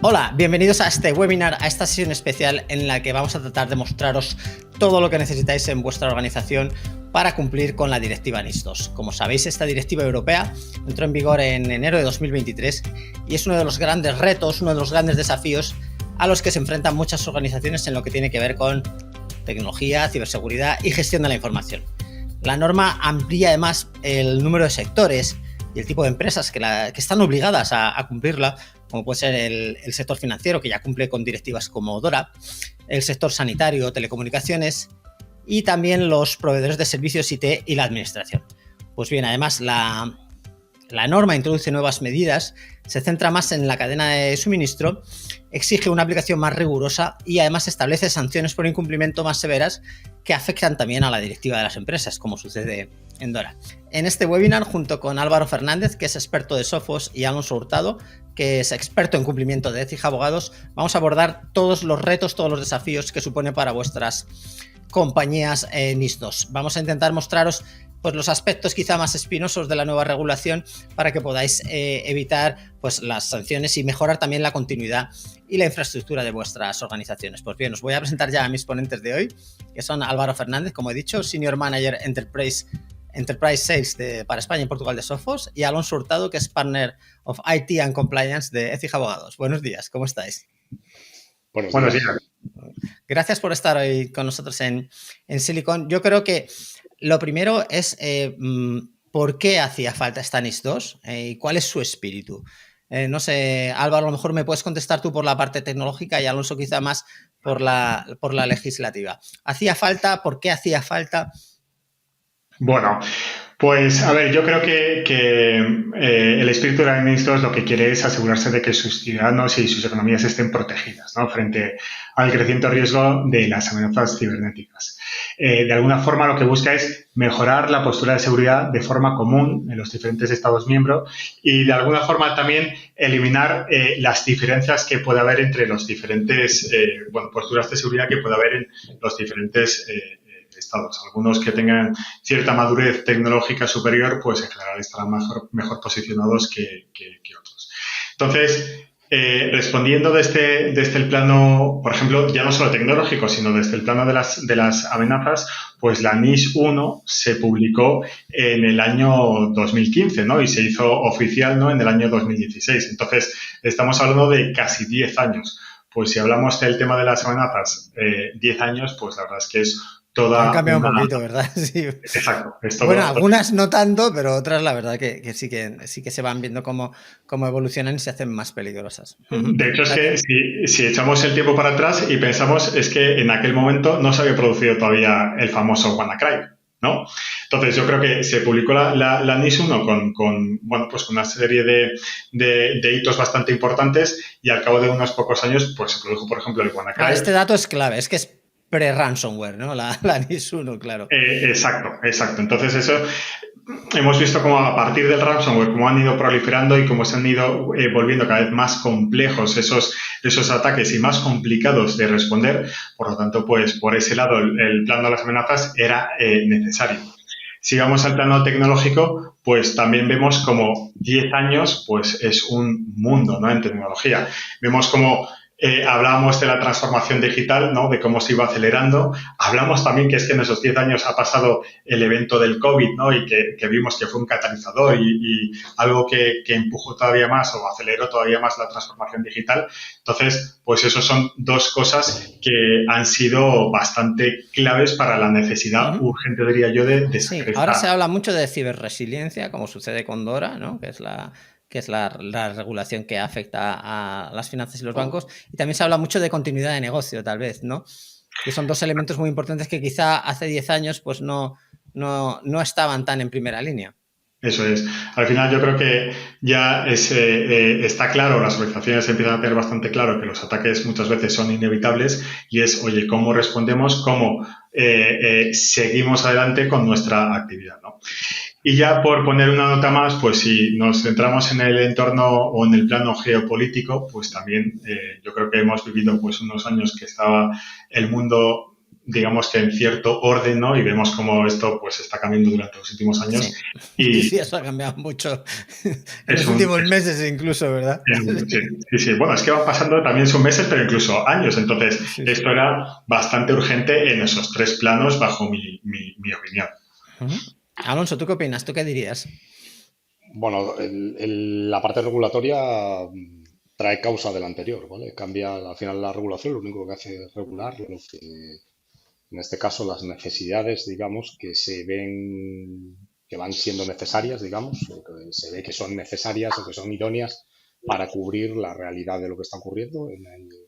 Hola, bienvenidos a este webinar, a esta sesión especial en la que vamos a tratar de mostraros todo lo que necesitáis en vuestra organización para cumplir con la directiva NIS2. Como sabéis, esta directiva europea entró en vigor en enero de 2023 y es uno de los grandes retos, uno de los grandes desafíos a los que se enfrentan muchas organizaciones en lo que tiene que ver con tecnología, ciberseguridad y gestión de la información. La norma amplía además el número de sectores y el tipo de empresas que están obligadas a cumplirla, como puede ser el sector financiero, que ya cumple con directivas como DORA, el sector sanitario, telecomunicaciones y también los proveedores de servicios IT y la administración. Pues bien, además la norma introduce nuevas medidas, se centra más en la cadena de suministro, exige una aplicación más rigurosa y además establece sanciones por incumplimiento más severas que afectan también a la directiva de las empresas, como sucede en DORA. En este webinar, junto con Álvaro Fernández, que es experto de Sophos, y Alonso Hurtado, que es experto en cumplimiento de ETHIG Abogados, vamos a abordar todos los retos, todos los desafíos que supone para vuestras compañías NIS2. Vamos a intentar mostraros pues, los aspectos quizá más espinosos de la nueva regulación para que podáis evitar pues, las sanciones y mejorar también la continuidad y la infraestructura de vuestras organizaciones. Pues bien, os voy a presentar ya a mis ponentes de hoy, que son Álvaro Fernández, como he dicho, Senior Manager Enterprise Sales para España y Portugal de Sophos, y Alonso Hurtado, que es Partner of IT and Compliance de ETHIG Abogados. Buenos días, ¿cómo estáis? Buenos días. Gracias por estar hoy con nosotros en Silicon. Yo creo que lo primero es ¿por qué hacía falta esta NIS2 y cuál es su espíritu? No sé, Álvaro, a lo mejor me puedes contestar tú por la parte tecnológica y Alonso quizá más por la legislativa. ¿Hacía falta? ¿Por qué hacía falta? Bueno, pues a ver, yo creo que el espíritu de la NIS2 lo que quiere es asegurarse de que sus ciudadanos y sus economías estén protegidas, ¿no?, frente al creciente riesgo de las amenazas cibernéticas. De alguna forma lo que busca es mejorar la postura de seguridad de forma común en los diferentes Estados miembros y de alguna forma también eliminar las diferencias que puede haber entre los diferentes posturas de seguridad que puede haber en los diferentes estados. Algunos que tengan cierta madurez tecnológica superior, pues en general estarán mejor posicionados que otros. Entonces, respondiendo desde el plano, por ejemplo, ya no solo tecnológico, sino desde el plano de las amenazas, pues la NIS1 se publicó en el año 2015, ¿no? Y se hizo oficial, ¿no?, en el año 2016. Entonces, estamos hablando de casi 10 años. Pues si hablamos del tema de las amenazas, 10 años, pues la verdad es que es Han cambiado un poquito, ¿verdad? Sí. Exacto. Bueno, algunas no tanto, pero otras la verdad que sí que se van viendo cómo evolucionan y se hacen más peligrosas. De hecho, es que si echamos el tiempo para atrás y pensamos, es que en aquel momento no se había producido todavía el famoso WannaCry, ¿no? Entonces, yo creo que se publicó la NIS1 con una serie de hitos bastante importantes y al cabo de unos pocos años, pues se produjo, por ejemplo, el WannaCry. Este dato es clave, es que es pre-ransomware, ¿no? La NIS1, claro. Exacto. Entonces eso, hemos visto cómo a partir del ransomware, cómo han ido proliferando y cómo se han ido volviendo cada vez más complejos esos ataques y más complicados de responder. Por lo tanto, pues por ese lado, el plano de las amenazas era necesario. Si vamos al plano tecnológico, pues también vemos como 10 años pues es un mundo, ¿no?, en tecnología. Vemos como hablábamos de la transformación digital, ¿no?, de cómo se iba acelerando. Hablamos también que es que en esos 10 años ha pasado el evento del COVID, ¿no?, y que vimos que fue un catalizador y algo que empujó todavía más o aceleró todavía más la transformación digital. Entonces, pues eso son dos cosas que han sido bastante claves para la necesidad urgente, diría yo, de sí, ahora se habla mucho de ciberresiliencia, como sucede con DORA, ¿no?, que es la regulación que afecta a las finanzas y los bancos, y también se habla mucho de continuidad de negocio, tal vez, ¿no?, que son dos elementos muy importantes que quizá hace 10 años pues no estaban tan en primera línea. Eso es. Al final yo creo que ya está claro, las organizaciones empiezan a tener bastante claro que los ataques muchas veces son inevitables y es, oye, ¿cómo respondemos? ¿Cómo seguimos adelante con nuestra actividad, ¿no? Y ya por poner una nota más, pues si nos centramos en el entorno o en el plano geopolítico, pues también yo creo que hemos vivido pues unos años que estaba el mundo digamos que en cierto orden, ¿no? Y vemos cómo esto pues está cambiando durante los últimos años. Sí, Y sí, eso ha cambiado mucho en es los un, últimos meses incluso, ¿verdad? sí, sí, sí. Bueno, es que van pasando también son meses, pero incluso años. Entonces, Sí, sí. esto era bastante urgente en esos tres planos, bajo mi opinión. Ujú. Alonso, ¿tú qué opinas? ¿Tú qué dirías? Bueno, la parte regulatoria trae causa de la anterior, ¿vale? Cambia al final la regulación, lo único que hace es regular lo que, en este caso, las necesidades, digamos, que se ven, que van siendo necesarias, digamos, o que se ve que son necesarias o que son idóneas para cubrir la realidad de lo que está ocurriendo.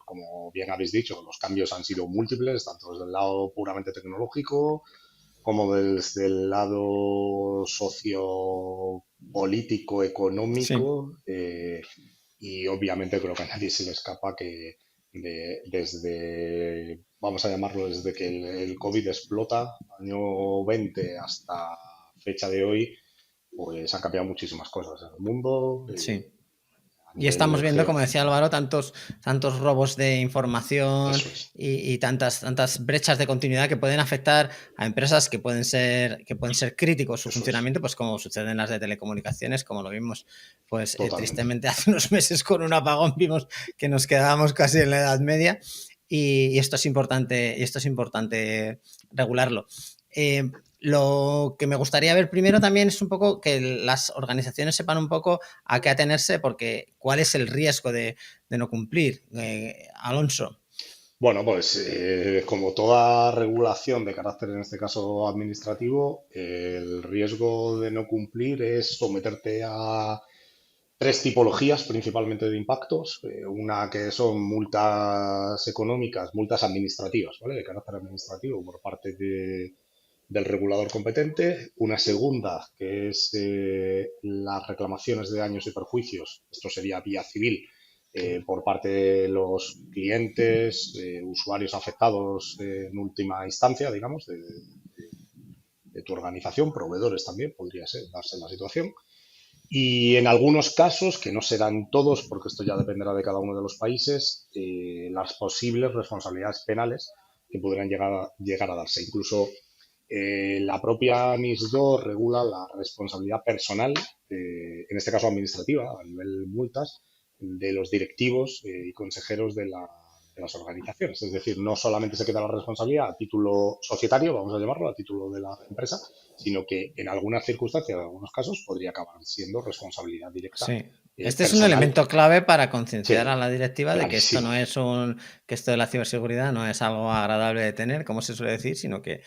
Como bien habéis dicho, los cambios han sido múltiples, tanto desde el lado puramente tecnológico, como desde el lado sociopolítico, Sí, económico, y obviamente creo que a nadie se le escapa que desde, vamos a llamarlo, desde que el COVID explota, año 20 hasta fecha de hoy, pues han cambiado muchísimas cosas en el mundo, sí. a Y estamos nivel viendo, como decía Álvaro, tantos robos de información eso es, y tantas brechas de continuidad que pueden afectar a empresas que pueden ser críticos su eso es, funcionamiento, pues como sucede en las de telecomunicaciones, como lo vimos, pues totalmente. tristemente hace unos meses con un apagón vimos que nos quedábamos casi en la Edad Media y esto es importante regularlo. Lo que me gustaría ver primero también es un poco que las organizaciones sepan un poco a qué atenerse, porque cuál es el riesgo de no cumplir. Alonso. Bueno, pues como toda regulación de carácter, en este caso administrativo, el riesgo de no cumplir es someterte a tres tipologías principalmente de impactos. Una que son multas económicas, multas administrativas, ¿vale? De carácter administrativo por parte del regulador competente. Una segunda, que es las reclamaciones de daños y perjuicios. Esto sería vía civil por parte de los clientes, usuarios afectados en última instancia, digamos, de tu organización, proveedores también, podría ser, darse la situación. Y en algunos casos, que no serán todos, porque esto ya dependerá de cada uno de los países, las posibles responsabilidades penales que podrán llegar a darse. Incluso la propia NIS2 regula la responsabilidad personal, en este caso administrativa, a nivel multas, de los directivos y consejeros de las organizaciones. Es decir, no solamente se queda la responsabilidad a título societario, vamos a llamarlo, a título de la empresa, sino que en algunas circunstancias, en algunos casos, podría acabar siendo responsabilidad directa Sí. Este es un personal. elemento clave para concienciar a Sí, la directiva de que esto clarísimo. no es que esto de la ciberseguridad no es algo agradable de tener, como se suele decir, sino que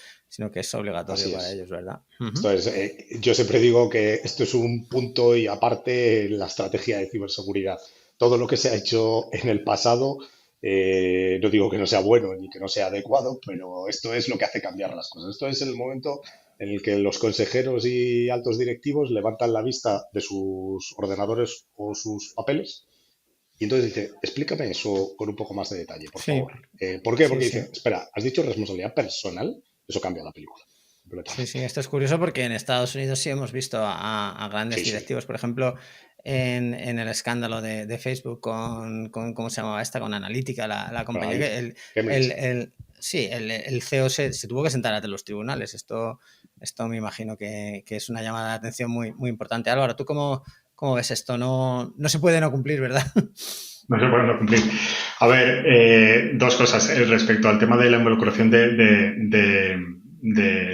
es obligatorio Así para es. ellos, ¿verdad? Esto es, yo siempre digo que esto es un punto y aparte en la estrategia de ciberseguridad. Todo lo que se ha hecho en el pasado, no digo que no sea bueno ni que no sea adecuado, pero esto es lo que hace cambiar las cosas. Esto es el momento en el que los consejeros y altos directivos levantan la vista de sus ordenadores o sus papeles y entonces dice, explícame eso con un poco más de detalle, por Sí, favor. ¿Por qué? sí, Porque sí. dice, espera, ¿has dicho responsabilidad personal? Eso cambia la película Sí, completamente. sí, esto es curioso porque en Estados Unidos sí hemos visto a grandes Sí, sí. directivos, por ejemplo, en el escándalo de Facebook ¿cómo se llamaba esta? Con Analytica, la compañía que Cambridge. sí, el CEO se tuvo que sentar ante los tribunales. Esto me imagino que es una llamada de atención muy, muy importante. Álvaro, ¿tú cómo ves esto? No se puede no cumplir, ¿verdad? No se pueden no cumplir. A ver, dos cosas respecto al tema de la involucración de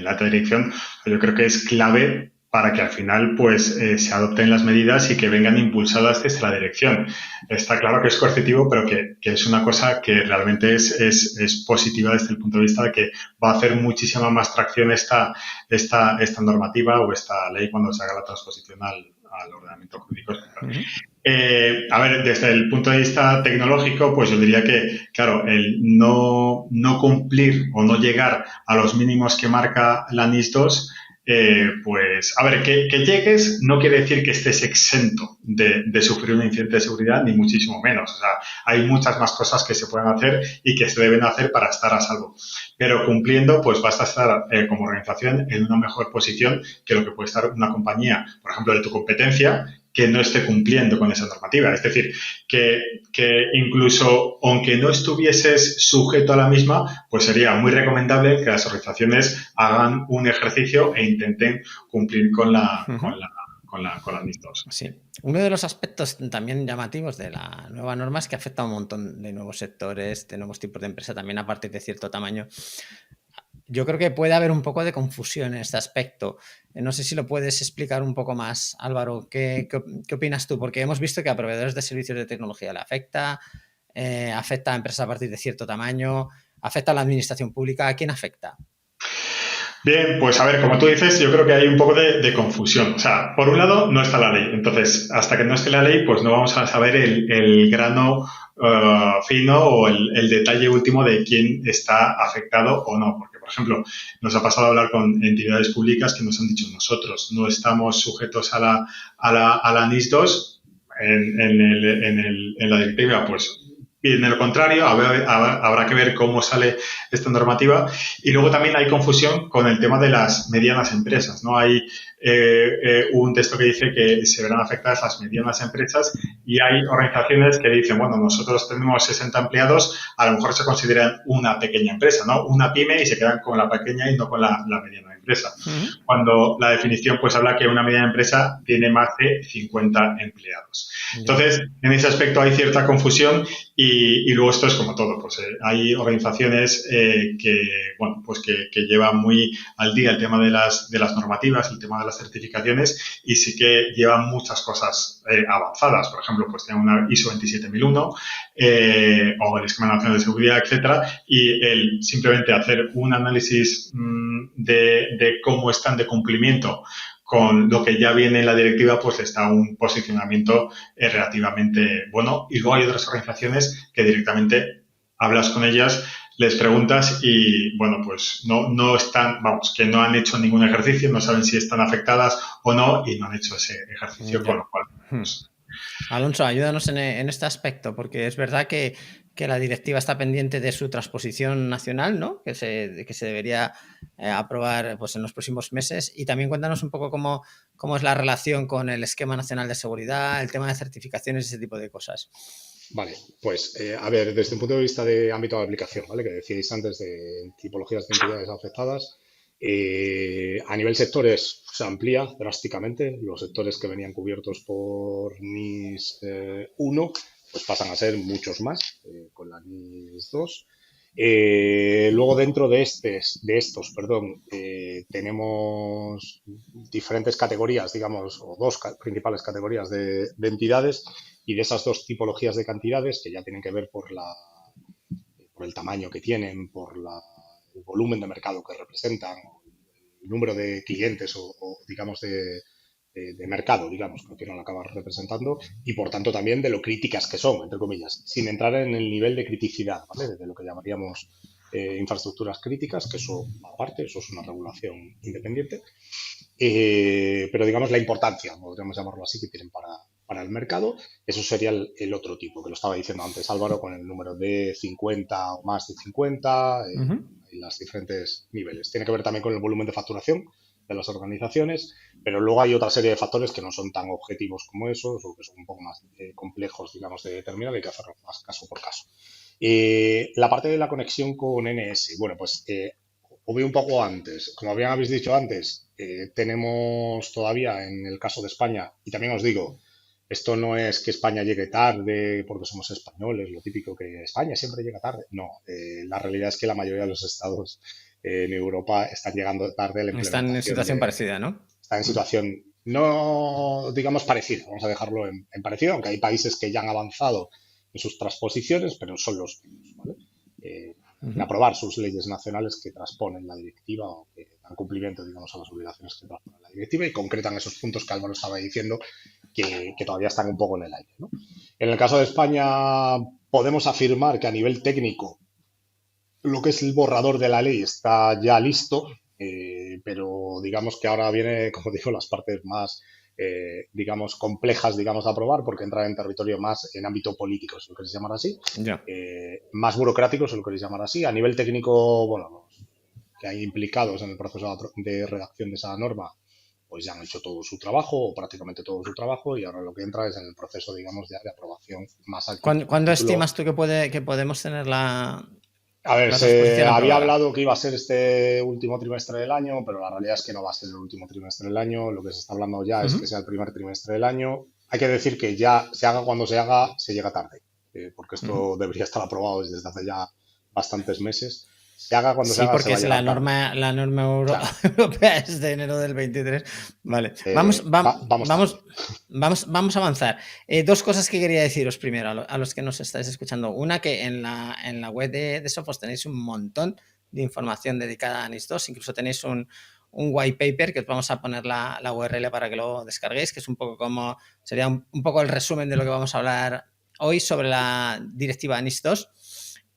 la alta dirección. Yo creo que es clave para que al final pues se adopten las medidas y que vengan impulsadas desde la dirección. Está claro que es coercitivo, pero que es una cosa que realmente es positiva desde el punto de vista de que va a hacer muchísima más tracción esta normativa o esta ley cuando se haga la transposición al ordenamiento jurídico español. Ujú. A ver, desde el punto de vista tecnológico, pues yo diría que, claro, el no cumplir o no llegar a los mínimos que marca la NIS2, pues, a ver, que llegues no quiere decir que estés exento de sufrir un incidente de seguridad, ni muchísimo menos. O sea, hay muchas más cosas que se pueden hacer y que se deben hacer para estar a salvo. Pero cumpliendo, pues vas a estar como organización en una mejor posición que lo que puede estar una compañía, por ejemplo, de tu competencia, que no esté cumpliendo con esa normativa. Es decir, que incluso aunque no estuvieses sujeto a la misma, pues sería muy recomendable que las organizaciones hagan un ejercicio e intenten cumplir con las NIS 2. Sí. Uno de los aspectos también llamativos de la nueva norma es que afecta a un montón de nuevos sectores, de nuevos tipos de empresa, también a partir de cierto tamaño. Yo creo que puede haber un poco de confusión en este aspecto. No sé si lo puedes explicar un poco más, Álvaro. ¿Qué opinas tú? Porque hemos visto que a proveedores de servicios de tecnología le afecta, afecta a empresas a partir de cierto tamaño, afecta a la administración pública. ¿A quién afecta? Bien, pues a ver, como tú dices, yo creo que hay un poco de confusión. O sea, por un lado, no está la ley. Entonces, hasta que no esté la ley, pues no vamos a saber el grano fino o el detalle último de quién está afectado o no. Porque, por ejemplo, nos ha pasado a hablar con entidades públicas que nos han dicho nosotros no estamos sujetos a la NIS 2 en la directiva, pues y en el contrario, habrá que ver cómo sale esta normativa. Y luego también hay confusión con el tema de las medianas empresas, ¿no? Hay un texto que dice que se verán afectadas las medianas empresas y hay organizaciones que dicen, bueno, nosotros tenemos 60 empleados, a lo mejor se consideran una pequeña empresa, ¿no? Una pyme y se quedan con la pequeña y no con la mediana empresa. Uh-huh. Cuando la definición pues habla que una mediana empresa tiene más de 50 empleados. Entonces, en ese aspecto hay cierta confusión y luego esto es como todo, pues hay organizaciones bueno, pues que llevan muy al día el tema de las normativas, el tema de las certificaciones y sí que llevan muchas cosas avanzadas. Por ejemplo, pues tienen una ISO 27001 o el Esquema Nacional de Seguridad, etcétera, y el simplemente hacer un análisis de cómo están de cumplimiento con lo que ya viene en la directiva, pues está un posicionamiento relativamente bueno. Y luego hay otras organizaciones que directamente hablas con ellas, les preguntas y, bueno, pues no están, vamos, que no han hecho ningún ejercicio, no saben si están afectadas o no y no han hecho ese ejercicio, con lo cual... Pues, Alonso, ayúdanos en este aspecto, porque es verdad que la directiva está pendiente de su transposición nacional, ¿no? Que se debería aprobar pues, en los próximos meses. Y también cuéntanos un poco cómo es la relación con el Esquema Nacional de Seguridad, el tema de certificaciones y ese tipo de cosas. Vale, pues a ver, desde un punto de vista de ámbito de aplicación, ¿vale? Que decíais antes de tipologías de entidades afectadas, a nivel sectores se amplía drásticamente. Los sectores que venían cubiertos por NIS 1 pues pasan a ser muchos más con la NIS 2. Luego dentro de estos, tenemos diferentes categorías, digamos, o dos principales categorías de entidades y de esas dos tipologías de cantidades que ya tienen que ver por el tamaño que tienen, por el volumen de mercado que representan, el número de clientes o digamos, de mercado, digamos, que no lo acabas representando y, por tanto, también de lo críticas que son, entre comillas, sin entrar en el nivel de criticidad, ¿vale? De lo que llamaríamos infraestructuras críticas, que eso, aparte, eso es una regulación independiente, pero, digamos, la importancia, podríamos llamarlo así, que tienen para el mercado, eso sería el otro tipo, que lo estaba diciendo antes Álvaro, con el número de 50 o más de 50 y los diferentes niveles. Tiene que ver también con el volumen de facturación de las organizaciones, pero luego hay otra serie de factores que no son tan objetivos como esos o que son un poco más complejos, digamos, de determinar, hay que hacerlo más caso por caso. La parte de la conexión con NS, bueno, pues os veo un poco antes. Como bien habéis dicho antes, tenemos todavía en el caso de España, y también os digo, esto no es que España llegue tarde porque somos españoles, lo típico que España siempre llega tarde. No, la realidad es que la mayoría de los estados en Europa están llegando tarde a la implementación. Están en situación parecida, ¿no? Están en situación, no digamos parecida, vamos a dejarlo en parecido, aunque hay países que ya han avanzado en sus transposiciones, pero son los mismos, ¿vale? En aprobar sus leyes nacionales que transponen la directiva o que dan cumplimiento, digamos, a las obligaciones que transponen la directiva y concretan esos puntos que Álvaro estaba diciendo que todavía están un poco en el aire, ¿no? En el caso de España podemos afirmar que a nivel técnico lo que es el borrador de la ley está ya listo, pero digamos que ahora viene, como digo, las partes más, digamos, complejas, digamos, de aprobar, porque entra en territorio más en ámbito político, si lo queréis llamar así, más burocrático, si lo queréis llamar así. A nivel técnico, bueno, que hay implicados en el proceso de redacción de esa norma, pues ya han hecho todo su trabajo o prácticamente todo su trabajo y ahora lo que entra es en el proceso, digamos, ya de aprobación más al título. ¿Cuándo estimas tú que podemos tener A ver, la se transposición había aprobada? hablado que iba a ser este último trimestre del año, pero la realidad es que no va a ser el último trimestre del año. Lo que se está hablando ya es que Ujú. sea el primer trimestre del año. Hay que decir que ya se haga cuando se haga, se llega tarde, porque Ujú. esto debería estar aprobado desde hace ya bastantes meses. Se haga cuando se Sí, haga, se porque va a es llegar tarde. la norma Claro, europea es de enero del 23. Vale, vamos, vamos tarde. vamos a avanzar. Dos cosas que quería deciros primero a los que nos estáis escuchando. Una, que en la web de Sophos tenéis un montón de información dedicada a NIS2, incluso tenéis un white paper que os vamos a poner la URL para que lo descarguéis, que es un poco como, sería un poco el resumen de lo que vamos a hablar hoy sobre la directiva NIS2.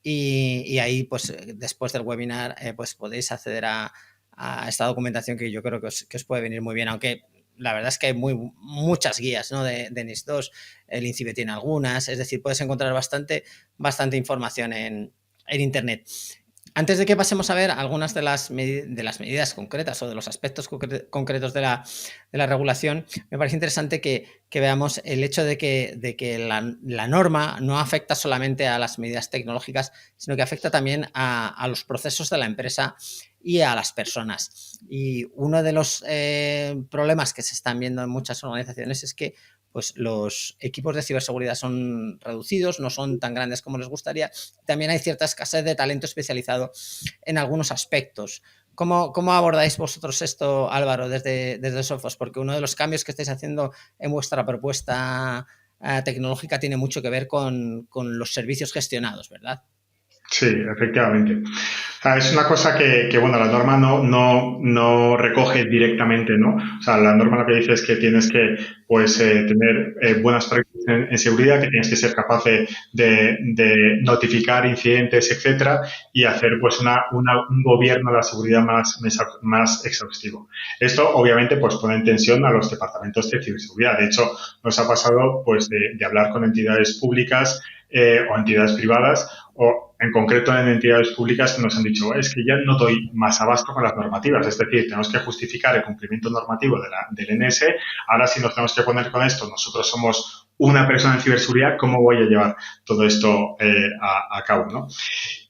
Y ahí, pues después del webinar, pues podéis acceder a esta documentación que yo creo que os puede venir muy bien, aunque la verdad es que hay muchas guías, ¿no? de NIS2, el INCIBE tiene algunas, es decir, puedes encontrar bastante información en Internet. Antes de que pasemos a ver algunas de las medidas concretas o de los aspectos concretos de la regulación, me parece interesante que veamos el hecho de que la norma no afecta solamente a las medidas tecnológicas, sino que afecta también a los procesos de la empresa y a las personas. Y uno de los problemas que se están viendo en muchas organizaciones es que, pues, los equipos de ciberseguridad son reducidos, no son tan grandes como les gustaría. También hay cierta escasez de talento especializado en algunos aspectos. ¿Cómo abordáis vosotros esto, Álvaro, desde Sophos? Porque uno de los cambios que estáis haciendo en vuestra propuesta tecnológica tiene mucho que ver con los servicios gestionados, ¿verdad? Sí, efectivamente. O sea, es una cosa bueno, la norma no recoge directamente, ¿no? O sea, la norma lo que dice es que tienes que, pues, tener buenas prácticas en seguridad, que tienes que ser capaz de notificar incidentes, etcétera, y hacer, pues, un gobierno de la seguridad más exhaustivo. Esto, obviamente, pues, pone en tensión a los departamentos de ciberseguridad. De hecho, nos ha pasado, pues, de hablar con entidades públicas o entidades privadas, o en concreto en entidades públicas que nos han dicho, es que ya no doy más abasto con las normativas, es decir, tenemos que justificar el cumplimiento normativo del NS, ahora si nos tenemos que poner con esto, nosotros somos una persona en ciberseguridad, ¿cómo voy a llevar todo esto a cabo? ¿No?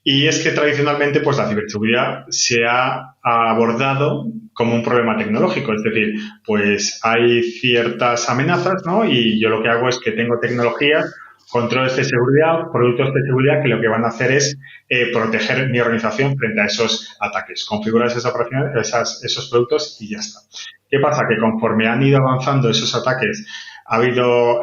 Y es que tradicionalmente, pues, la ciberseguridad se ha abordado como un problema tecnológico, es decir, pues hay ciertas amenazas, ¿no? Y yo lo que hago es que tengo tecnologías, controles de seguridad, productos de seguridad que lo que van a hacer es proteger mi organización frente a esos ataques. Configuras esos productos y ya está. ¿Qué pasa? Que conforme han ido avanzando esos ataques, ha habido,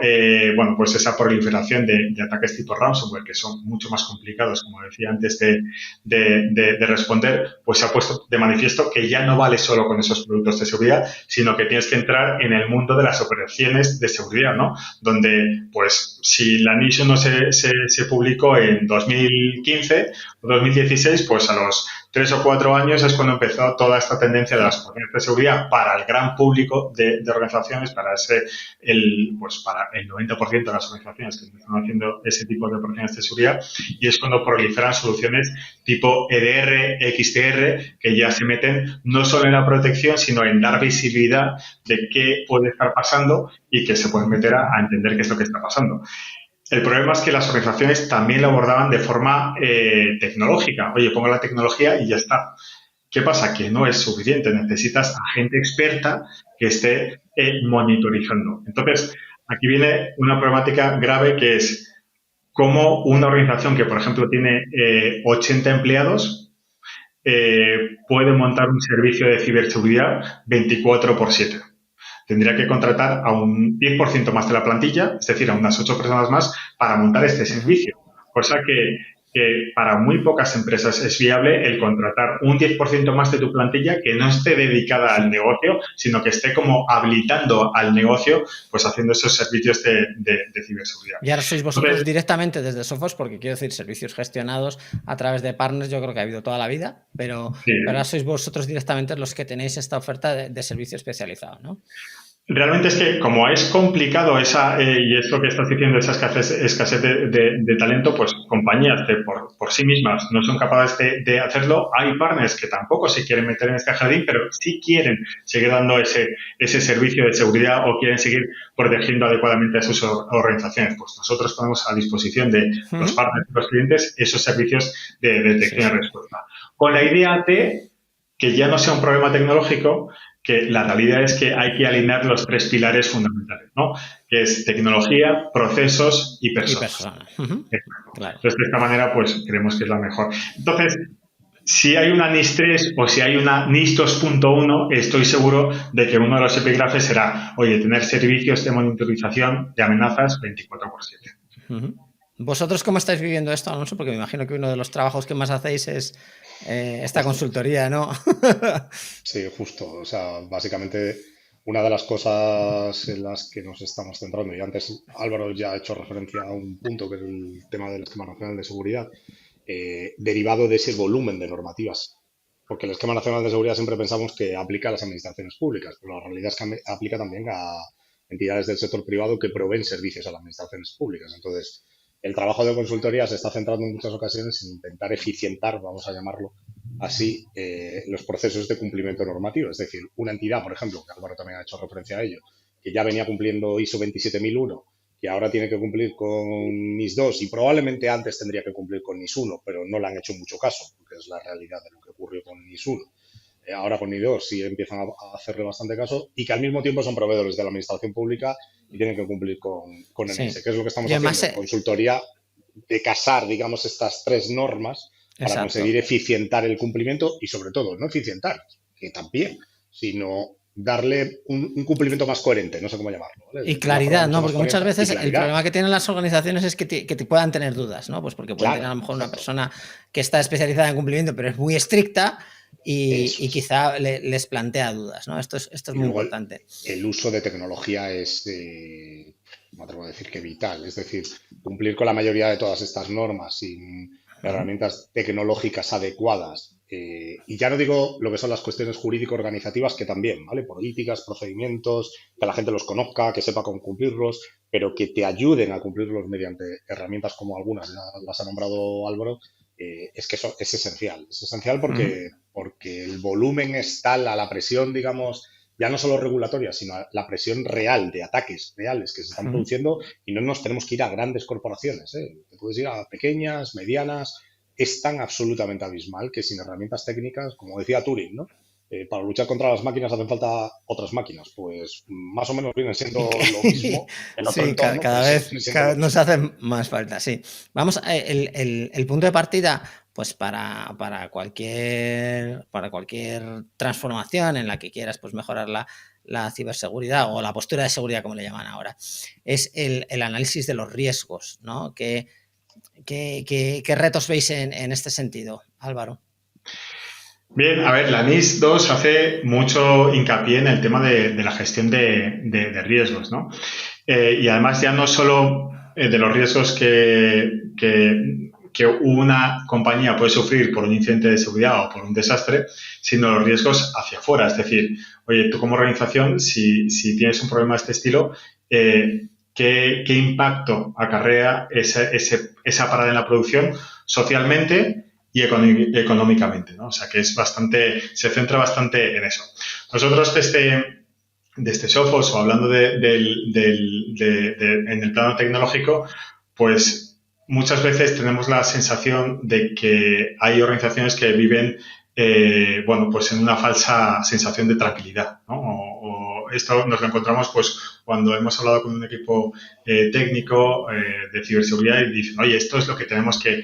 bueno, pues esa proliferación de ataques tipo ransomware, que son mucho más complicados, como decía antes, de responder, pues se ha puesto de manifiesto que ya no vale solo con esos productos de seguridad, sino que tienes que entrar en el mundo de las operaciones de seguridad, ¿no? Donde, pues, si la NIS 1 se publicó en 2015 o 2016, pues a los 3 o 4 años es cuando empezó toda esta tendencia de las operaciones de seguridad para el gran público de organizaciones, para el 90% de las organizaciones que están haciendo ese tipo de operaciones de seguridad, y es cuando proliferan soluciones tipo EDR, XDR, que ya se meten no solo en la protección, sino en dar visibilidad de qué puede estar pasando y que se pueden meter a entender qué es lo que está pasando. El problema es que las organizaciones también lo abordaban de forma tecnológica. Oye, pongo la tecnología y ya está. ¿Qué pasa? Que no es suficiente. Necesitas a gente experta que esté monitorizando. Entonces, aquí viene una problemática grave, que es cómo una organización que, por ejemplo, tiene 80 empleados puede montar un servicio de ciberseguridad 24/7. Tendría que contratar a un 10% más de la plantilla, es decir, a unas 8 personas más, para montar este Uh -huh. servicio. Cosa que para muy pocas empresas es viable el contratar un 10% más de tu plantilla que no esté dedicada al negocio, sino que esté como habilitando al negocio, pues haciendo esos servicios de ciberseguridad. Y ahora sois vosotros Entonces, directamente desde Sophos, porque quiero decir, servicios gestionados a través de partners, yo creo que ha habido toda la vida, pero sí, ahora sois vosotros directamente los que tenéis esta oferta de servicio especializado, ¿no? Realmente es que como es complicado y esto que estás diciendo, esa escasez de talento, pues compañías que por sí mismas no son capaces de hacerlo. Hay partners que tampoco se quieren meter en este jardín, pero sí quieren seguir dando ese servicio de seguridad o quieren seguir protegiendo adecuadamente a sus organizaciones. Pues nosotros ponemos a disposición de los partners y los clientes esos servicios de detección y respuesta. Con la idea de que ya no sea un problema tecnológico, que la realidad es que hay que alinear los 3 pilares fundamentales, ¿no? Que es tecnología, procesos y personas. Claro. Entonces, de esta manera, pues creemos que es la mejor. Entonces, si hay una NIS 3 o si hay una NIS 2.1, estoy seguro de que uno de los epígrafes será, oye, tener servicios de monitorización de amenazas 24/7. ¿Vosotros cómo estáis viviendo esto, Alonso? Porque me imagino que uno de los trabajos que más hacéis es esta consultoría, ¿no? Sí, justo. O sea, básicamente una de las cosas en las que nos estamos centrando, y antes Álvaro ya ha hecho referencia a un punto que es el tema del Esquema Nacional de Seguridad, derivado de ese volumen de normativas. Porque el Esquema Nacional de Seguridad siempre pensamos que aplica a las administraciones públicas, pero la realidad es que aplica también a entidades del sector privado que proveen servicios a las administraciones públicas. Entonces, el trabajo de consultoría se está centrando en muchas ocasiones en intentar eficientar, vamos a llamarlo así, los procesos de cumplimiento normativo. Es decir, una entidad, por ejemplo, que Álvaro también ha hecho referencia a ello, que ya venía cumpliendo ISO 27001, que ahora tiene que cumplir con NIS 2 y probablemente antes tendría que cumplir con NIS 1, pero no le han hecho mucho caso, porque es la realidad de lo que ocurrió con NIS 1. Ahora con NIS 2 sí empiezan a hacerle bastante caso y que al mismo tiempo son proveedores de la administración pública y tienen que cumplir con NIS, que es lo que estamos haciendo, consultoría de casar, digamos, estas 3 normas para conseguir eficientar el cumplimiento y, sobre todo, no eficientar, que también, sino darle un cumplimiento más coherente, no sé cómo llamarlo. ¿Vale? Y claridad, ¿no? Porque muchas veces el problema que tienen las organizaciones es que te puedan tener dudas, ¿no? Pues porque pueden tener a lo mejor una persona que está especializada en cumplimiento, pero es muy estricta y quizá les plantea dudas, ¿no? Esto es muy importante. El uso de tecnología es, me atrevo a decir que vital, es decir, cumplir con la mayoría de todas estas normas sin herramientas tecnológicas adecuadas. Y ya no digo lo que son las cuestiones jurídico-organizativas, que también, ¿vale? Políticas, procedimientos, que la gente los conozca, que sepa cómo cumplirlos, pero que te ayuden a cumplirlos mediante herramientas como algunas, ya las ha nombrado Álvaro, es que eso es esencial. Es esencial porque el volumen es tal a la presión, digamos, ya no solo regulatoria, sino a la presión real de ataques reales que se están produciendo y no nos tenemos que ir a grandes corporaciones, ¿eh? Te puedes ir a pequeñas, medianas. Es tan absolutamente abismal que sin herramientas técnicas, como decía Turing, ¿no? Para luchar contra las máquinas hacen falta otras máquinas. Pues más o menos vienen siendo lo mismo. En otro entorno, cada vez nos hacen más falta, sí. Vamos, el punto de partida, pues para cualquier transformación en la que quieras pues mejorar la ciberseguridad o la postura de seguridad, como le llaman ahora, es el análisis de los riesgos, ¿no? ¿Qué retos veis en este sentido, Álvaro? Bien, a ver, la NIS 2 hace mucho hincapié en el tema de la gestión de riesgos, ¿no? Y además ya no solo de los riesgos que una compañía puede sufrir por un incidente de seguridad o por un desastre, sino los riesgos hacia afuera. Es decir, oye, tú como organización, si tienes un problema de este estilo, ¿qué impacto acarrea esa parada en la producción socialmente y económicamente, ¿no? O sea, que se centra bastante en eso. Nosotros desde Sophos, o hablando en el plano tecnológico, pues muchas veces tenemos la sensación de que hay organizaciones que viven, pues en una falsa sensación de tranquilidad, ¿no? O esto nos lo encontramos, pues, cuando hemos hablado con un equipo técnico de ciberseguridad y dicen, oye, esto es lo que tenemos que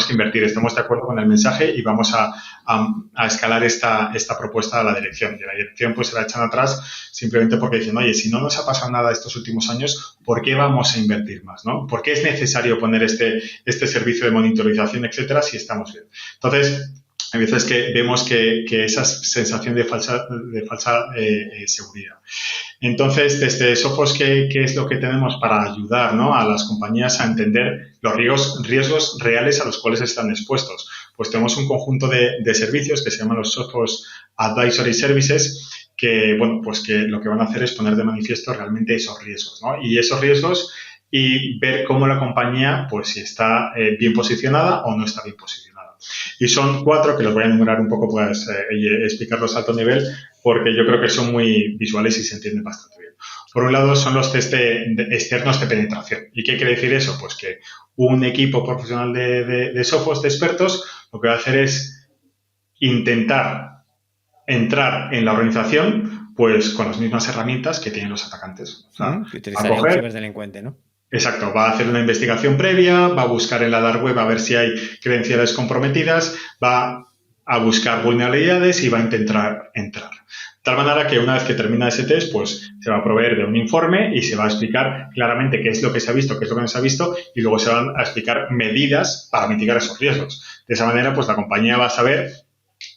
invertir, estamos de acuerdo con el mensaje y vamos a escalar esta propuesta a la dirección. Y la dirección pues se la echan atrás simplemente porque dicen, oye, si no nos ha pasado nada estos últimos años, ¿por qué vamos a invertir más, ¿no? ¿Por qué es necesario poner este servicio de monitorización, etcétera, si estamos bien? Entonces, hay veces que vemos que esa sensación de falsa seguridad. Entonces, desde Sophos, ¿qué es lo que tenemos para ayudar, ¿no?, a las compañías a entender los riesgos reales a los cuales están expuestos? Pues tenemos un conjunto de servicios que se llaman los Sophos Advisory Services, bueno, pues que lo que van a hacer es poner de manifiesto realmente esos riesgos, ¿no? Y esos riesgos y ver cómo la compañía, pues si está bien posicionada o no está bien posicionada. Y son 4 que los voy a enumerar un poco, pues, y explicarlos a alto nivel, porque yo creo que son muy visuales y se entienden bastante bien. Por un lado, son los test externos de penetración. ¿Y qué quiere decir eso? Pues que un equipo profesional de software, de expertos, lo que va a hacer es intentar entrar en la organización pues con las mismas herramientas que tienen los atacantes. O sea, Que utilizaría un ciberdelincuente, ¿no? Exacto, va a hacer una investigación previa, va a buscar en la dark web a ver si hay credenciales comprometidas, va a buscar vulnerabilidades y va a intentar entrar. De tal manera que una vez que termina ese test, pues se va a proveer de un informe y se va a explicar claramente qué es lo que se ha visto, qué es lo que no se ha visto y luego se van a explicar medidas para mitigar esos riesgos. De esa manera, pues la compañía va a saber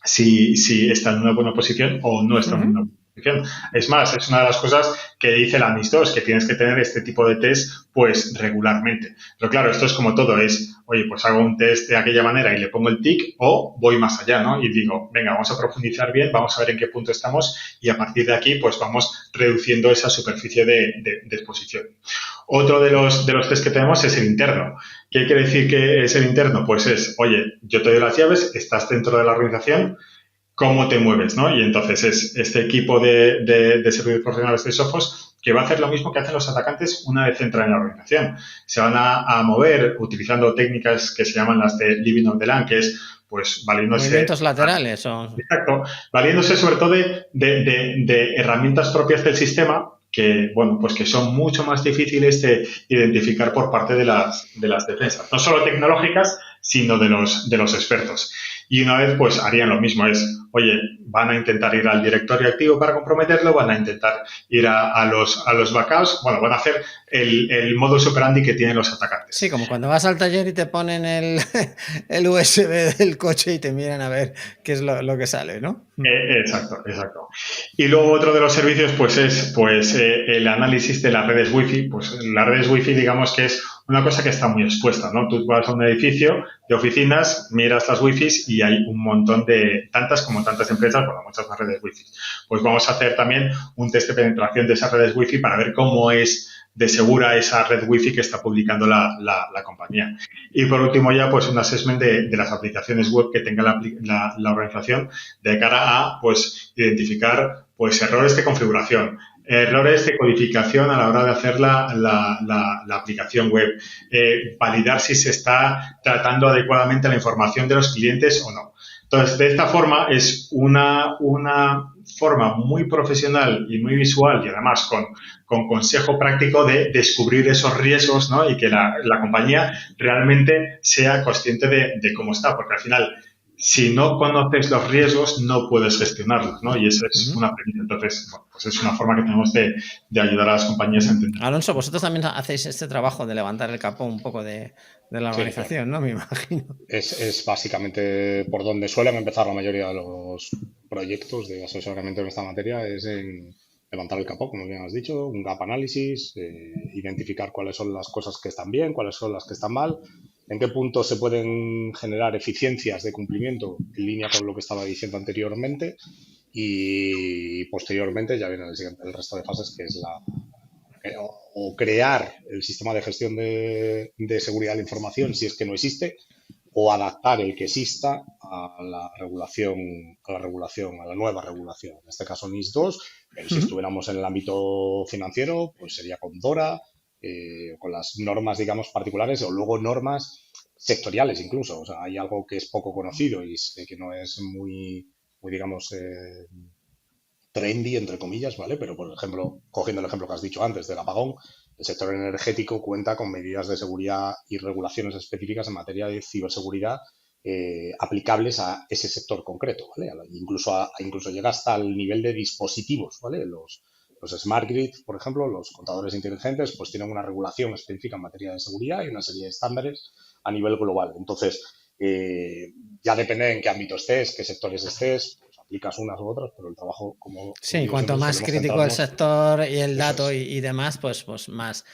si está en una buena posición o no está en una buena posición. Es más, es una de las cosas que dice la NIS 2, que tienes que tener este tipo de test pues regularmente. Pero claro, esto es como todo, es, oye, pues hago un test de aquella manera y le pongo el tic o voy más allá, ¿no? Y digo, venga, vamos a profundizar bien, vamos a ver en qué punto estamos y a partir de aquí pues vamos reduciendo esa superficie de exposición. Otro de los test que tenemos es el interno. ¿Qué quiere decir que es el interno? Pues es, oye, yo te doy las llaves, estás dentro de la organización, ¿cómo te mueves? ¿No? Y entonces es este equipo de servicios profesionales de Sophos que va a hacer lo mismo que hacen los atacantes una vez entran en la organización. Se van a mover utilizando técnicas que se llaman las de living on the land, que es pues valiéndose... Movimientos laterales. Exacto. Valiéndose sobre todo de herramientas propias del sistema que, bueno, pues que son mucho más difíciles de identificar por parte de las defensas. No solo tecnológicas, sino de los expertos. Y una vez, pues, harían lo mismo. Es, oye, van a intentar ir al directorio activo para comprometerlo, van a intentar ir a los backups, bueno, van a hacer el modus operandi que tienen los atacantes. Sí, como cuando vas al taller y te ponen el USB del coche y te miran a ver qué es lo que sale, ¿no? Exacto. Y luego otro de los servicios, pues, es el análisis de las redes Wi-Fi. Pues las redes Wi-Fi, digamos que es una cosa que está muy expuesta, ¿no? Tú vas a un edificio de oficinas, miras las Wi-Fi y hay un montón de, tantas empresas, bueno, muchas más redes Wi-Fi. Pues vamos a hacer también un test de penetración de esas redes Wi-Fi para ver cómo es de segura esa red Wi-Fi que está publicando la compañía. Y por último ya, pues un assessment de las aplicaciones web que tenga la organización de cara a, pues, identificar, pues, errores de configuración, errores de codificación a la hora de hacer la aplicación web, validar si se está tratando adecuadamente la información de los clientes o no. Entonces, de esta forma es una forma muy profesional y muy visual y además con consejo práctico de descubrir esos riesgos, ¿no? Y que la compañía realmente sea consciente de cómo está, porque al final, si no conoces los riesgos, no puedes gestionarlos, ¿no? Y eso es una premisa. Entonces, bueno, pues es una forma que tenemos de ayudar a las compañías a entender. Alonso, vosotros también hacéis este trabajo de levantar el capó un poco de la organización, sí, ¿no? Me imagino. Es básicamente por donde suelen empezar la mayoría de los proyectos de asesoramiento en esta materia, es en levantar el capó, como bien has dicho, un gap análisis, identificar cuáles son las cosas que están bien, cuáles son las que están mal, en qué punto se pueden generar eficiencias de cumplimiento en línea con lo que estaba diciendo anteriormente y posteriormente ya viene el resto de fases, que es o crear el sistema de gestión de seguridad de la información si es que no existe, o adaptar el que exista a la nueva regulación. En este caso NIS 2, pero si estuviéramos en el ámbito financiero, pues sería con DORA, con las normas, digamos, particulares o luego normas sectoriales incluso. O sea, hay algo que es poco conocido y que no es muy digamos, trendy, entre comillas, ¿vale? Pero, por ejemplo, cogiendo el ejemplo que has dicho antes del apagón, el sector energético cuenta con medidas de seguridad y regulaciones específicas en materia de ciberseguridad aplicables a ese sector concreto, ¿vale? Incluso llega hasta el nivel de dispositivos, ¿vale? Los Smart Grid, por ejemplo, los contadores inteligentes, pues tienen una regulación específica en materia de seguridad y una serie de estándares a nivel global. Entonces, ya depende en qué ámbito estés, qué sectores estés, pues aplicas unas u otras, pero el trabajo, como Sí, digo cuanto siempre, más solemos crítico el centrarnos. sector y el Eso dato es, y demás, pues más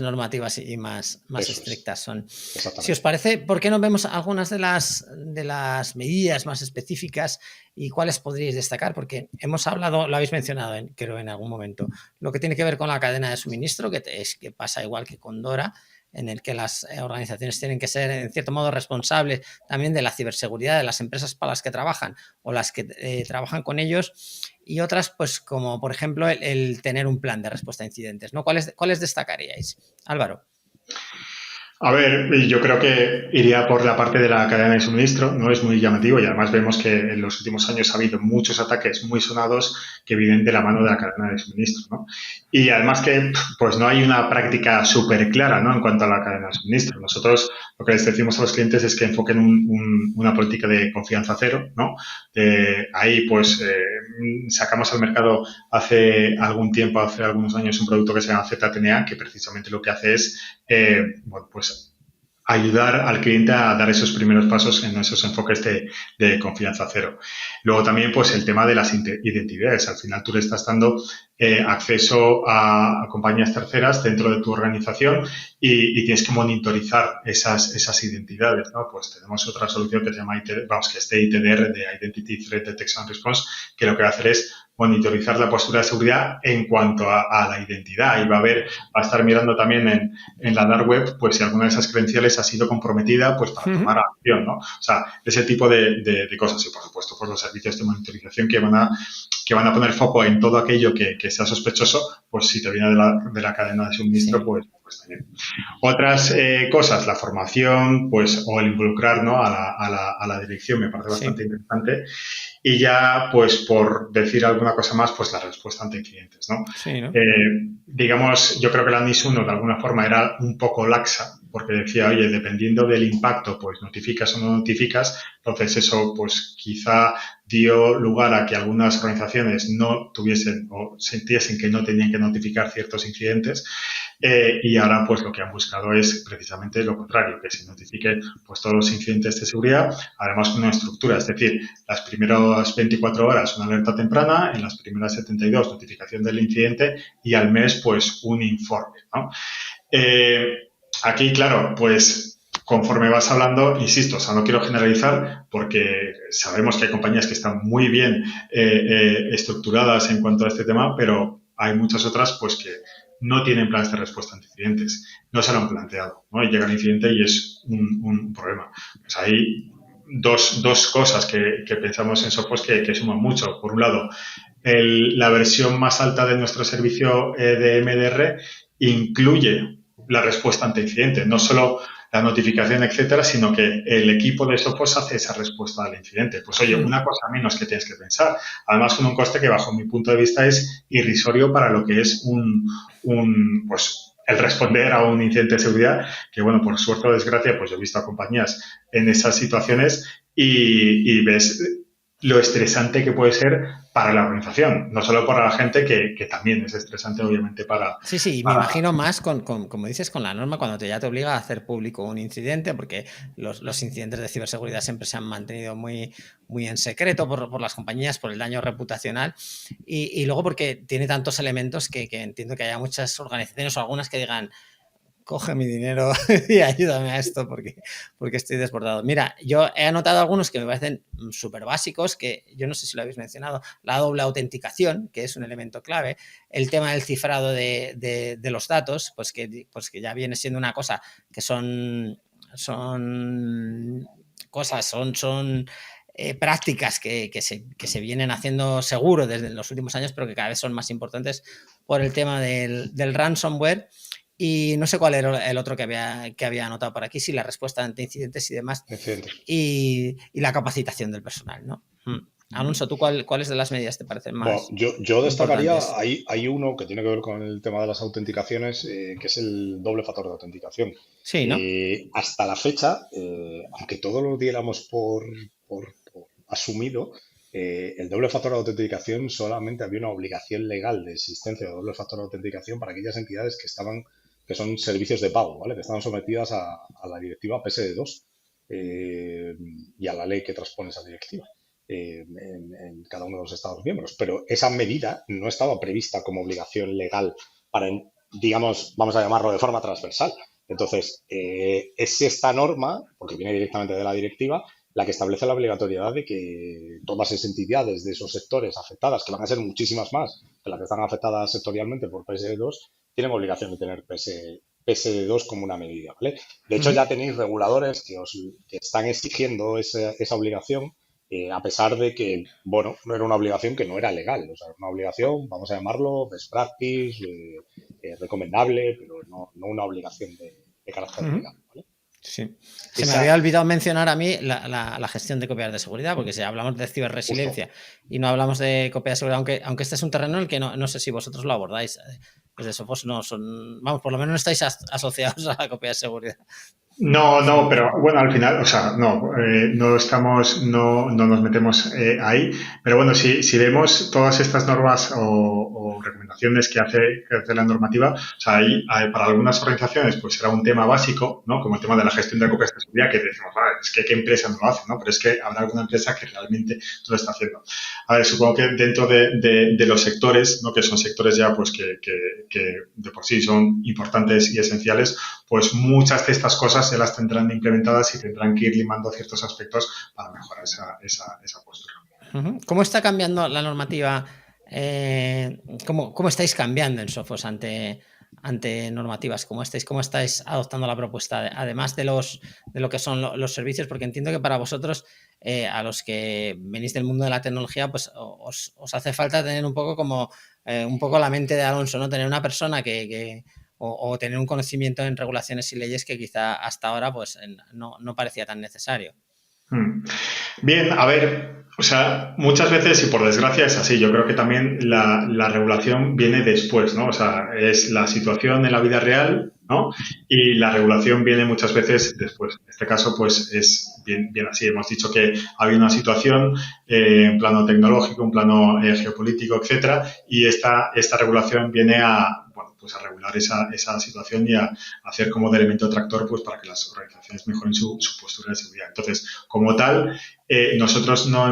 normativas y más eso es, estrictas son. Si os exactamente. parece, ¿por qué no vemos algunas de las medidas más específicas y cuáles podríais destacar? Porque hemos hablado, lo habéis mencionado, creo, en algún momento, lo que tiene que ver con la cadena de suministro, que pasa igual que con Dora, en el que las organizaciones tienen que ser, en cierto modo, responsables también de la ciberseguridad de las empresas para las que trabajan o las que trabajan con ellos, y otras, pues como por ejemplo el tener un plan de respuesta a incidentes, ¿no? ¿Cuáles destacaríais? Álvaro. A ver, yo creo que iría por la parte de la cadena de suministro, no es muy llamativo y además vemos que en los últimos años ha habido muchos ataques muy sonados que vienen de la mano de la cadena de suministro, ¿no? Y además que pues no hay una práctica súper clara, ¿no? En cuanto a la cadena de suministro. Nosotros lo que les decimos a los clientes es que enfoquen una política de confianza cero, ¿no? Ahí pues sacamos al mercado hace algún tiempo, hace algunos años, un producto que se llama ZTNA, que precisamente lo que hace es bueno, pues ayudar al cliente a dar esos primeros pasos en esos enfoques de confianza cero. Luego también, pues el tema de las identidades. Al final tú le estás dando acceso a compañías terceras dentro de tu organización y tienes que monitorizar esas identidades, ¿no? Pues tenemos otra solución que se llama, que es de ITDR, de Identity Threat Detection Response, que lo que va a hacer es monitorizar la postura de seguridad en cuanto a la identidad y va a estar mirando también en la dark web, pues si alguna de esas credenciales ha sido comprometida, pues para tomar acción, ¿no? O sea, ese tipo de cosas y por supuesto pues los servicios de monitorización que van a poner foco en todo aquello que sea sospechoso, pues si te viene de la cadena de suministro, Sí. pues también. Otras cosas, la formación, pues, o el involucrar, ¿no? a la dirección me parece bastante Sí. interesante. Y ya, pues, por decir alguna cosa más, pues la respuesta ante incidentes, ¿no? Sí, ¿no? Digamos, yo creo que la NIS 1 de alguna forma era un poco laxa, porque decía, oye, dependiendo del impacto, pues notificas o no notificas. Entonces eso, pues quizá dio lugar a que algunas organizaciones no tuviesen o sintiesen que no tenían que notificar ciertos incidentes. Y ahora pues lo que han buscado es precisamente lo contrario, que se notifiquen pues todos los incidentes de seguridad, además con una estructura, es decir, las primeras 24 horas una alerta temprana, en las primeras 72 notificación del incidente y al mes pues un informe, ¿no? Aquí, claro, pues conforme vas hablando, insisto, o sea, no quiero generalizar porque sabemos que hay compañías que están muy bien estructuradas en cuanto a este tema, pero hay muchas otras pues que no tienen planes de respuesta ante incidentes, no se lo han planteado, ¿no? Y llega el incidente y es un problema. Pues hay dos cosas que pensamos en Sophos que suman mucho. Por un lado, la versión más alta de nuestro servicio de MDR incluye la respuesta ante incidente, no solo la notificación, etcétera, sino que el equipo de Sophos hace esa respuesta al incidente. Pues oye, una cosa menos que tienes que pensar. Además, con un coste que bajo mi punto de vista es irrisorio para lo que es pues el responder a un incidente de seguridad, que bueno, por suerte o desgracia, pues yo he visto a compañías en esas situaciones y ves lo estresante que puede ser para la organización, no solo para la gente, que también es estresante, obviamente, Sí, me imagino más como dices, con la norma, cuando ya te obliga a hacer público un incidente, porque los incidentes de ciberseguridad siempre se han mantenido muy, muy en secreto por las compañías, por el daño reputacional, y luego porque tiene tantos elementos que entiendo que haya muchas organizaciones o algunas que digan, coge mi dinero y ayúdame a esto porque estoy desbordado. Mira, yo he anotado algunos que me parecen súper básicos, que yo no sé si lo habéis mencionado, la doble autenticación, que es un elemento clave, el tema del cifrado de los datos, pues que ya viene siendo una cosa que son cosas, son prácticas que se vienen haciendo seguro desde los últimos años, pero que cada vez son más importantes por el tema del ransomware. Y no sé cuál era el otro que había anotado por aquí, si la respuesta ante incidentes y demás, y la capacitación del personal, ¿no? Alonso, ¿tú cuáles de las medidas te parecen más yo destacaría, importantes? hay uno que tiene que ver con el tema de las autenticaciones, que es el doble factor de autenticación. Sí, ¿no? Hasta la fecha, aunque todos lo diéramos por asumido, el doble factor de autenticación solamente había una obligación legal de existencia de doble factor de autenticación para aquellas entidades que son servicios de pago, ¿vale? Que estaban sometidas a la directiva PSD2 y a la ley que transpone esa directiva. en cada uno de los Estados miembros. Pero esa medida no estaba prevista como obligación legal para, digamos, vamos a llamarlo de forma transversal. Entonces, es esta norma, porque viene directamente de la directiva, la que establece la obligatoriedad de que todas esas entidades de esos sectores afectadas, que van a ser muchísimas más que las que están afectadas sectorialmente por PSD2, tienen obligación de tener PSD2 como una medida, ¿vale? De hecho, ya tenéis reguladores que están exigiendo esa obligación, a pesar de que, bueno, no era una obligación que no era legal. O sea, era una obligación, vamos a llamarlo, best practice, recomendable, pero no una obligación de carácter legal, ¿vale? Sí. Se me había olvidado mencionar a mí la gestión de copias de seguridad, porque si hablamos de ciberresiliencia y no hablamos de copias de seguridad, aunque este es un terreno en el que no sé si vosotros lo abordáis. Desde Sophos no son, vamos, por lo menos no estáis asociados a la copia de seguridad. No, pero bueno, al final, o sea, no estamos, no nos metemos ahí, pero bueno, si vemos todas estas normas o recomendaciones que hace la normativa, o sea, para algunas organizaciones pues será un tema básico, ¿no? Como el tema de la gestión de copias de seguridad, que decimos, vale, es que qué empresa no lo hace, ¿no? Pero es que habrá alguna empresa que realmente no lo está haciendo. A ver, supongo que dentro de los sectores, ¿no? Que son sectores ya pues que de por sí son importantes y esenciales, pues muchas de estas cosas se las tendrán implementadas y tendrán que ir limando ciertos aspectos para mejorar esa postura. ¿Cómo está cambiando la normativa? ¿Cómo estáis cambiando en Sophos ante normativas? ¿Cómo estáis adoptando la propuesta? Además de lo que son los servicios, porque entiendo que para vosotros, a los que venís del mundo de la tecnología, pues os hace falta tener un poco como un poco la mente de Alonso, ¿no? Tener una persona o tener un conocimiento en regulaciones y leyes que quizá hasta ahora pues no parecía tan necesario. Bien, a ver, o sea, muchas veces, y por desgracia es así, yo creo que también la regulación viene después, ¿no? O sea, es la situación en la vida real, ¿no? Y la regulación viene muchas veces después. En este caso, pues es bien así. Hemos dicho que había una situación en plano tecnológico, en plano geopolítico, etcétera, y esta regulación viene pues a regular esa situación y a hacer como de elemento tractor pues para que las organizaciones mejoren su postura de seguridad. Entonces, como tal, nosotros no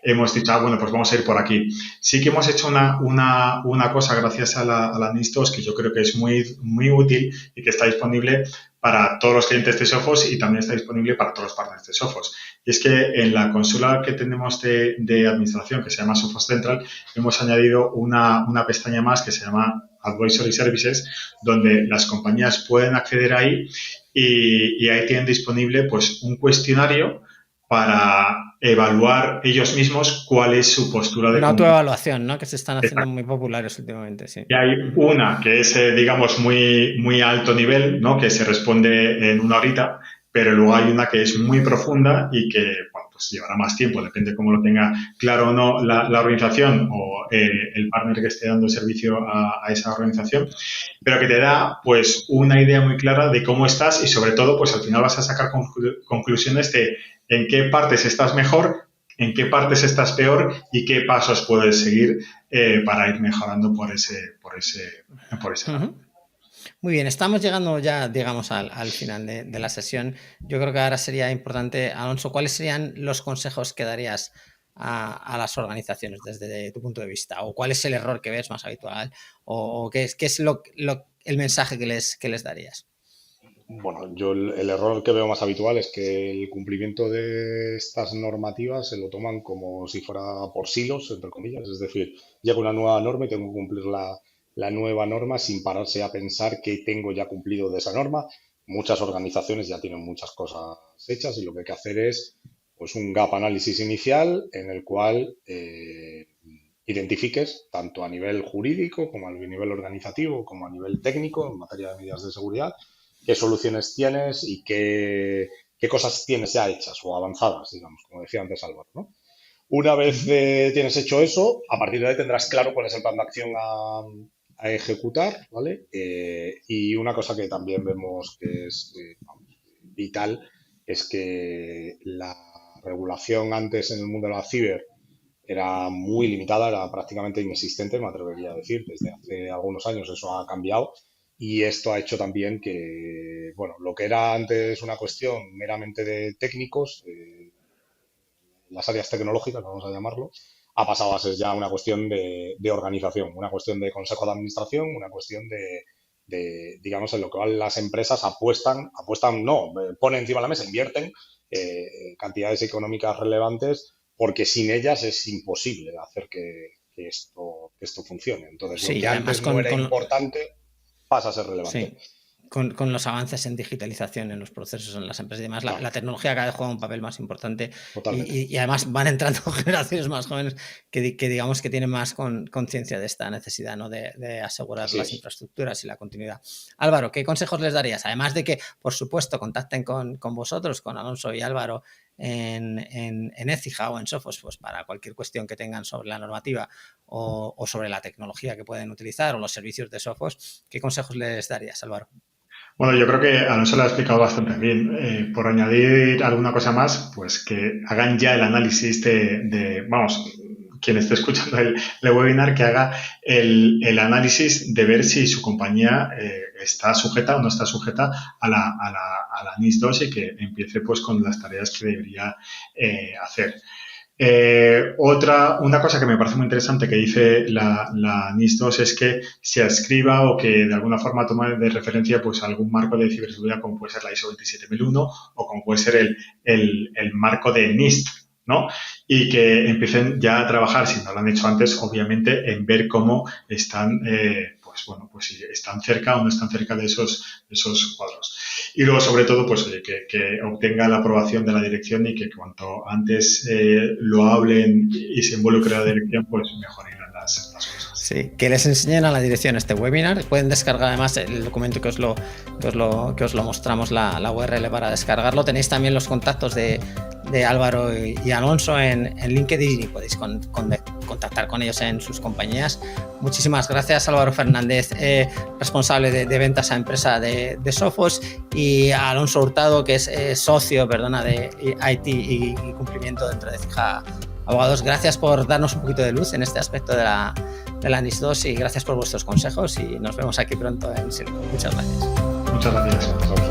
hemos dicho, bueno, pues vamos a ir por aquí. Sí que hemos hecho una cosa gracias a la NIST que yo creo que es muy, muy útil y que está disponible para todos los clientes de Sophos y también está disponible para todos los partners de Sophos. Y es que en la consola que tenemos de administración, que se llama Sophos Central, hemos añadido una pestaña más que se llama Advisory Services, donde las compañías pueden acceder ahí y ahí tienen disponible pues un cuestionario para evaluar ellos mismos cuál es su postura de una autoevaluación, ¿no? Que se están haciendo muy populares últimamente, sí. Y hay una que es, digamos, muy, muy alto nivel, ¿no? Que se responde en una horita, pero luego hay una que es muy profunda y que, bueno, pues llevará más tiempo, depende cómo lo tenga claro o no la organización o el partner que esté dando servicio a esa organización, pero que te da, pues, una idea muy clara de cómo estás y, sobre todo, pues, al final vas a sacar conclusiones de en qué partes estás mejor, en qué partes estás peor y qué pasos puedes seguir para ir mejorando por ese lado. Muy bien, estamos llegando ya, digamos, al final de la sesión. Yo creo que ahora sería importante, Alonso, ¿cuáles serían los consejos que darías a las organizaciones desde tu punto de vista? ¿O cuál es el error que ves más habitual? ¿O qué es el mensaje que les darías? Bueno, yo el error que veo más habitual es que el cumplimiento de estas normativas se lo toman como si fuera por silos, entre comillas. Es decir, llega una nueva norma y tengo que cumplir la nueva norma sin pararse a pensar que tengo ya cumplido de esa norma. Muchas organizaciones ya tienen muchas cosas hechas y lo que hay que hacer es pues, un gap análisis inicial en el cual identifiques tanto a nivel jurídico como a nivel organizativo como a nivel técnico en materia de medidas de seguridad qué soluciones tienes y qué cosas tienes ya hechas o avanzadas, digamos, como decía antes Álvaro, ¿no? Una vez tienes hecho eso, a partir de ahí tendrás claro cuál es el plan de acción a ejecutar, ¿vale? Y una cosa que también vemos que es vital es que la regulación antes en el mundo de la ciber era muy limitada, era prácticamente inexistente, me atrevería a decir. Desde hace algunos años eso ha cambiado y esto ha hecho también que, bueno, lo que era antes una cuestión meramente de técnicos, las áreas tecnológicas, vamos a llamarlo, ha pasado a ser ya una cuestión de organización, una cuestión de consejo de administración, una cuestión digamos, en lo cual las empresas ponen encima de la mesa, invierten cantidades económicas relevantes, porque sin ellas es imposible hacer que esto funcione. Entonces, Sí, lo que antes no era importante pasa a ser relevante. Sí. Con los avances en digitalización en los procesos en las empresas y demás, la tecnología cada vez juega un papel más importante y además van entrando generaciones más jóvenes que digamos que tienen más conciencia de esta necesidad, ¿no? de asegurar las infraestructuras y la continuidad. Álvaro, ¿qué consejos les darías? Además de que, por supuesto, contacten con vosotros, con Alonso y Álvaro en Écija o en Sophos, pues para cualquier cuestión que tengan sobre la normativa o sobre la tecnología que pueden utilizar o los servicios de Sophos, ¿qué consejos les darías, Álvaro? Bueno, yo creo que Alonso lo ha explicado bastante bien. Por añadir alguna cosa más, pues que hagan ya el análisis vamos, quien esté escuchando el webinar, que haga el análisis de ver si su compañía está sujeta o no está sujeta a la NIS 2 y que empiece pues con las tareas que debería hacer. Una cosa que me parece muy interesante que dice la NIS 2 es que se adscriba o que de alguna forma tome de referencia pues algún marco de ciberseguridad como puede ser la ISO 27001 o como puede ser el marco de NIST, ¿no? Y que empiecen ya a trabajar, si no lo han hecho antes, obviamente, en ver cómo están, pues si están cerca o no están cerca de esos cuadros. Y luego, sobre todo, pues oye, que obtenga la aprobación de la dirección y que cuanto antes lo hablen y se involucre la dirección, pues mejor irán las cosas. Sí, que les enseñen a la dirección este webinar. Pueden descargar además el documento que os lo mostramos, la URL para descargarlo. Tenéis también los contactos de Álvaro y Alonso en LinkedIn y podéis contactar con ellos en sus compañías. Muchísimas gracias, Álvaro Fernández, responsable de ventas a empresa de Sophos, y a Alonso Hurtado, que es socio de IT y cumplimiento dentro de Écija Abogados. Gracias por darnos un poquito de luz en este aspecto de la NIS 2 y gracias por vuestros consejos y nos vemos aquí pronto en Silicon. Muchas gracias. Muchas gracias.